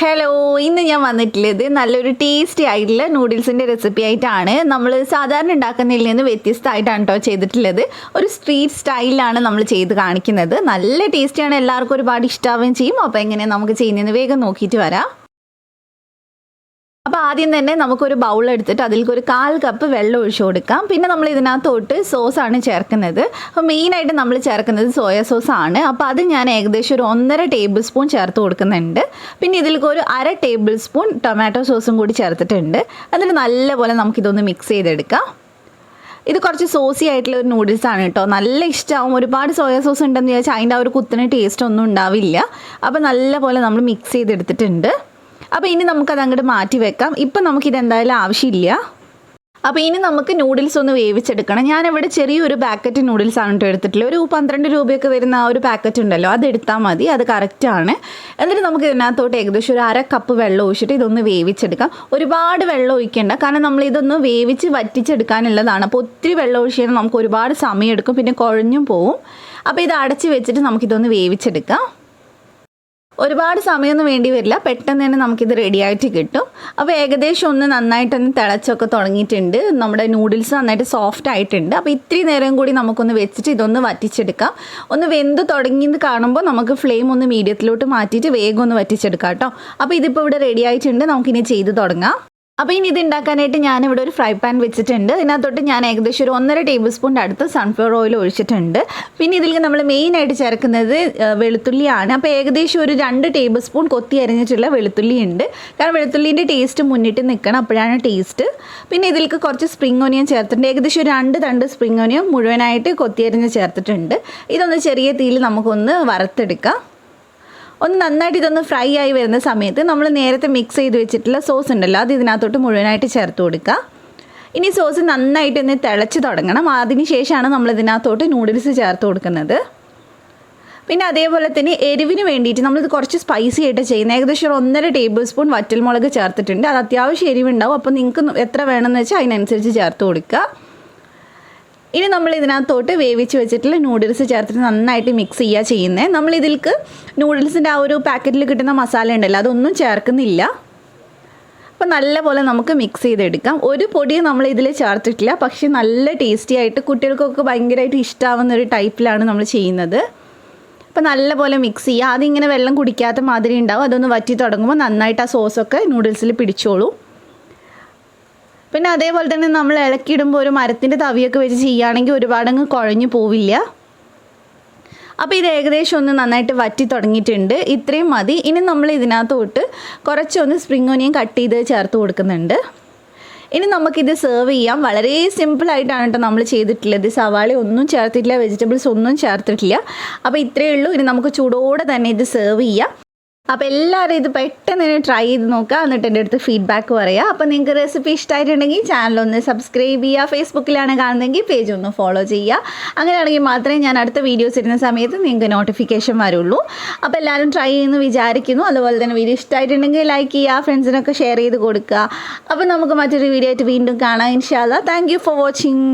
Hello, ഇന്ന് ഞാൻ വന്നിട്ടുള്ളത് നല്ലൊരു ടേസ്റ്റി ആയിട്ടുള്ള നൂഡിൽസിൻ്റെ റെസിപ്പി ആയിട്ടാണ്. നമ്മൾ സാധാരണ ഉണ്ടാക്കുന്നതിൽ നിന്ന് വ്യത്യസ്തമായിട്ടാണ് കേട്ടോ ചെയ്തിട്ടുള്ളത്. ഒരു സ്ട്രീറ്റ് സ്റ്റൈലിലാണ് നമ്മൾ ചെയ്ത് കാണിക്കുന്നത്. നല്ല ടേസ്റ്റിയാണ്, എല്ലാവർക്കും ഒരുപാട് ഇഷ്ടാവുകയും ചെയ്യും. അപ്പോൾ എങ്ങനെയാണ് നമുക്ക് ചെയ്യുന്നതെന്ന് വേഗം നോക്കിയിട്ട് വരാം. അപ്പോൾ ആദ്യം തന്നെ നമുക്കൊരു ബൗൾ എടുത്തിട്ട് അതിലേക്ക് ഒരു 1/4 കപ്പ് വെള്ളം ഒഴിച്ചു കൊടുക്കാം. പിന്നെ നമ്മൾ ഇതിനകത്തോട്ട് സോസാണ് ചേർക്കുന്നത്. അപ്പോൾ മെയിനായിട്ട് നമ്മൾ ചേർക്കുന്നത് സോയ സോസാണ്. അപ്പോൾ അത് ഞാൻ ഏകദേശം ഒരു 1.5 ടേബിൾ സ്പൂൺ ചേർത്ത് കൊടുക്കുന്നുണ്ട്. പിന്നെ ഇതിലേക്ക് ഒരു 1/2 ടേബിൾ സ്പൂൺ ടൊമാറ്റോ സോസും കൂടി ചേർത്തിട്ടുണ്ട്. എന്നിട്ട് നല്ലപോലെ നമുക്കിതൊന്ന് മിക്സ് ചെയ്തെടുക്കാം. ഇത് കുറച്ച് സോസി ആയിട്ടുള്ള ഒരു നൂഡിൽസാണ് കേട്ടോ. നല്ല ഇഷ്ടമാവും. ഒരുപാട് സോയ സോസ് ഉണ്ടെന്ന് വിചാരിച്ചാൽ അതിൻ്റെ ആ ഒരു കുത്തിന് ടേസ്റ്റ് ഒന്നും ഉണ്ടാവില്ല. അപ്പോൾ നല്ലപോലെ നമ്മൾ മിക്സ് ചെയ്തെടുത്തിട്ടുണ്ട്. അപ്പോൾ ഇനി നമുക്കത് അങ്ങോട്ട് മാറ്റി വെക്കാം. ഇപ്പം നമുക്കിത് എന്തായാലും ആവശ്യമില്ല. അപ്പോൾ ഇനി നമുക്ക് നൂഡിൽസ് ഒന്ന് വേവിച്ചെടുക്കണം. ഞാനിവിടെ ചെറിയൊരു പാക്കറ്റ് നൂഡിൽസാണ് കേട്ടോ എടുത്തിട്ടുള്ളത്. ഒരു 12 രൂപയൊക്കെ വരുന്ന ആ ഒരു പാക്കറ്റ് ഉണ്ടല്ലോ, അതെടുത്താൽ മതി, അത് കറക്റ്റാണ്. എന്നിട്ട് നമുക്ക് ഇതിനകത്തോട്ട് ഏകദേശം ഒരു 1/2 കപ്പ് വെള്ളം ഒഴിച്ചിട്ട് ഇതൊന്ന് വേവിച്ചെടുക്കാം. ഒരുപാട് വെള്ളം ഒഴിക്കേണ്ട, കാരണം നമ്മൾ ഇതൊന്ന് വേവിച്ച് വറ്റിച്ചെടുക്കാനുള്ളതാണ്. അപ്പോൾ ഒത്തിരി വെള്ളം ഒഴിച്ചാൽ നമുക്ക് ഒരുപാട് സമയം എടുക്കും, പിന്നെ കുഴഞ്ഞും പോവും. അപ്പോൾ ഇത് അടച്ച് വെച്ചിട്ട് നമുക്കിതൊന്ന് വേവിച്ചെടുക്കാം. ഒരുപാട് സമയമൊന്നും വേണ്ടി വരില്ല, പെട്ടെന്ന് തന്നെ നമുക്കിത് റെഡി ആയിട്ട് കിട്ടും. അപ്പോൾ ഏകദേശം ഒന്ന് നന്നായിട്ടൊന്ന് തിളച്ചൊക്കെ തുടങ്ങിയിട്ടുണ്ട്. നമ്മുടെ നൂഡിൽസ് നന്നായിട്ട് സോഫ്റ്റ് ആയിട്ടുണ്ട്. അപ്പോൾ ഇത്തിരി നേരം കൂടി നമുക്കൊന്ന് വെച്ചിട്ട് ഇതൊന്ന് വറ്റിച്ചെടുക്കാം. ഒന്ന് വെന്ത് തുടങ്ങിയെന്ന് കാണുമ്പോൾ നമുക്ക് ഫ്ലെയിം ഒന്ന് മീഡിയത്തിലോട്ട് മാറ്റിയിട്ട് വേഗം ഒന്ന് വറ്റിച്ചെടുക്കാം കേട്ടോ. അപ്പോൾ ഇതിപ്പോൾ ഇവിടെ റെഡി ആയിട്ടുണ്ട്, നമുക്കിനി ചെയ്ത് തുടങ്ങാം. അപ്പോൾ ഇനി ഇത് ഉണ്ടാക്കാനായിട്ട് ഞാനിവിടെ ഒരു ഫ്രൈ പാൻ വെച്ചിട്ടുണ്ട്. ഇതിനകത്തോട്ട് ഞാൻ ഏകദേശം ഒരു 1.5 ടേബിൾ സ്പൂണിൻ്റെ അടുത്ത് സൺഫ്ലവർ ഓയിൽ ഒഴിച്ചിട്ടുണ്ട്. പിന്നെ ഇതിലേക്ക് നമ്മൾ മെയിനായിട്ട് ചേർക്കുന്നത് വെളുത്തുള്ളിയാണ്. അപ്പോൾ ഏകദേശം ഒരു 2 ടേബിൾ സ്പൂൺ കൊത്തി അരിഞ്ഞിട്ടുള്ള വെളുത്തുള്ളി ഉണ്ട്. കാരണം വെളുത്തുള്ളീൻ്റെ ടേസ്റ്റ് മുന്നിട്ട് നിൽക്കണം, അപ്പോഴാണ് ടേസ്റ്റ്. പിന്നെ ഇതിലേക്ക് കുറച്ച് സ്പ്രിംഗ് ഓനിയൻ ചേർത്തിട്ടുണ്ട്. ഏകദേശം ഒരു 2 തണ്ട് സ്പ്രിംഗ് ഓനിയൻ മുഴുവനായിട്ട് കൊത്തി അരിഞ്ഞ് ചേർത്തിട്ടുണ്ട്. ഇതൊന്ന് ചെറിയ തീയിൽ നമുക്കൊന്ന് വറുത്തെടുക്കാം. ഒന്ന് നന്നായിട്ട് ഇതൊന്ന് ഫ്രൈ ആയി വരുന്ന സമയത്ത് നമ്മൾ നേരത്തെ മിക്സ് ചെയ്ത് വെച്ചിട്ടുള്ള സോസ് ഉണ്ടല്ലോ, അത് ഇതിനകത്തോട്ട് മുഴുവനായിട്ട് ചേർത്ത് കൊടുക്കുക. ഇനി സോസ് നന്നായിട്ട് ഒന്ന് തിളച്ച് തുടങ്ങണം. അതിന് ശേഷമാണ് നമ്മൾ ഇതിനകത്തോട്ട് നൂഡിൽസ് ചേർത്ത് കൊടുക്കുന്നത്. പിന്നെ അതേപോലെ തന്നെ എരിവിന് വേണ്ടിയിട്ട് നമ്മളിത് കുറച്ച് സ്പൈസി ആയിട്ട് ചെയ്യുന്നത്. ഏകദേശം ഒരു 1.5 ടേബിൾ സ്പൂൺ വറ്റൽമുളക് ചേർത്തിട്ടുണ്ട്. അത് അത്യാവശ്യം എരിവുണ്ടാവും. അപ്പോൾ നിങ്ങൾക്ക് എത്ര വേണമെന്ന് വെച്ചാൽ അതിനനുസരിച്ച് ചേർത്ത് കൊടുക്കുക. ഇനി നമ്മൾ ഇതിനകത്തോട്ട് വേവിച്ച് വെച്ചിട്ടുള്ള നൂഡിൽസ് ചേർത്തിട്ട് നന്നായിട്ട് മിക്സ് ചെയ്യുക ചെയ്യുന്നത്. നമ്മളിതിലേക്ക് നൂഡിൽസിൻ്റെ ആ ഒരു പാക്കറ്റിൽ കിട്ടുന്ന മസാല ഉണ്ടല്ലോ, അതൊന്നും ചേർക്കുന്നില്ല. അപ്പോൾ നല്ലപോലെ നമുക്ക് മിക്സ് ചെയ്തെടുക്കാം. ഒരു പൊടിയും നമ്മൾ ഇതിൽ ചേർത്തിട്ടില്ല, പക്ഷേ നല്ല ടേസ്റ്റി ആയിട്ട് കുട്ടികൾക്കൊക്കെ ഭയങ്കരമായിട്ട് ഇഷ്ടമാവുന്ന ഒരു ടൈപ്പിലാണ് നമ്മൾ ചെയ്യുന്നത്. അപ്പോൾ നല്ലപോലെ മിക്സ് ചെയ്യുക. അതിങ്ങനെ വെള്ളം കുടിക്കാത്ത മാതിരി ഉണ്ടാവും. അതൊന്ന് വറ്റി തുടങ്ങുമ്പോൾ നന്നായിട്ട് ആ സോസൊക്കെ നൂഡിൽസിൽ പിടിച്ചോളൂ. പിന്നെ അതേപോലെ തന്നെ നമ്മൾ ഇളക്കിയിടുമ്പോൾ ഒരു മരത്തിൻ്റെ തവിയൊക്കെ വെച്ച് ചെയ്യുകയാണെങ്കിൽ ഒരുപാടങ്ങ് കുഴഞ്ഞു പോവില്ല. അപ്പോൾ ഇത് ഏകദേശം ഒന്ന് നന്നായിട്ട് വറ്റി തുടങ്ങിയിട്ടുണ്ട്. ഇത്രയും മതി. ഇനി നമ്മൾ ഇതിനകത്തോട്ട് കുറച്ചൊന്ന് സ്പ്രിംഗ് ഓനിയൻ കട്ട് ചെയ്ത് ചേർത്ത് കൊടുക്കുന്നുണ്ട്. ഇനി നമുക്കിത് സെർവ് ചെയ്യാം. വളരെ സിമ്പിളായിട്ടാണ് കേട്ടോ നമ്മൾ ചെയ്തിട്ടുള്ളത്. സവാള ഒന്നും ചേർത്തിട്ടില്ല, വെജിറ്റബിൾസ് ഒന്നും ചേർത്തിട്ടില്ല. അപ്പോൾ ഇത്രയേ ഉള്ളൂ. ഇനി നമുക്ക് ചൂടോടെ തന്നെ ഇത് സെർവ് ചെയ്യാം. അപ്പോൾ എല്ലാവരും ഇത് പെട്ടെന്ന് തന്നെ ട്രൈ ചെയ്ത് നോക്കുക, എന്നിട്ട് എൻ്റെ അടുത്ത് ഫീഡ്ബാക്ക് പറയുക. അപ്പോൾ നിങ്ങൾക്ക് റെസിപ്പി ഇഷ്ടമായിട്ടുണ്ടെങ്കിൽ ചാനലൊന്ന് സബ്സ്ക്രൈബ് ചെയ്യുക. ഫേസ്ബുക്കിലാണ് കാണുന്നതെങ്കിൽ പേജ് ഒന്ന് ഫോളോ ചെയ്യുക. അങ്ങനെയാണെങ്കിൽ മാത്രമേ ഞാൻ അടുത്ത വീഡിയോസ് ഇടുന്ന സമയത്ത് നിങ്ങൾക്ക് നോട്ടിഫിക്കേഷൻ വരുള്ളൂ. അപ്പോൾ എല്ലാവരും ട്രൈ ചെയ്യുമെന്ന് വിചാരിക്കുന്നു. അതുപോലെ തന്നെ വീഡിയോ ഇഷ്ടമായിട്ടുണ്ടെങ്കിൽ ലൈക്ക് ചെയ്യുക, ഫ്രണ്ട്സിനൊക്കെ ഷെയർ ചെയ്ത് കൊടുക്കുക. അപ്പോൾ നമുക്ക് മറ്റൊരു വീഡിയോ ആയിട്ട് വീണ്ടും കാണാം ഇൻഷാ അല്ലാഹ്. Thank you for watching.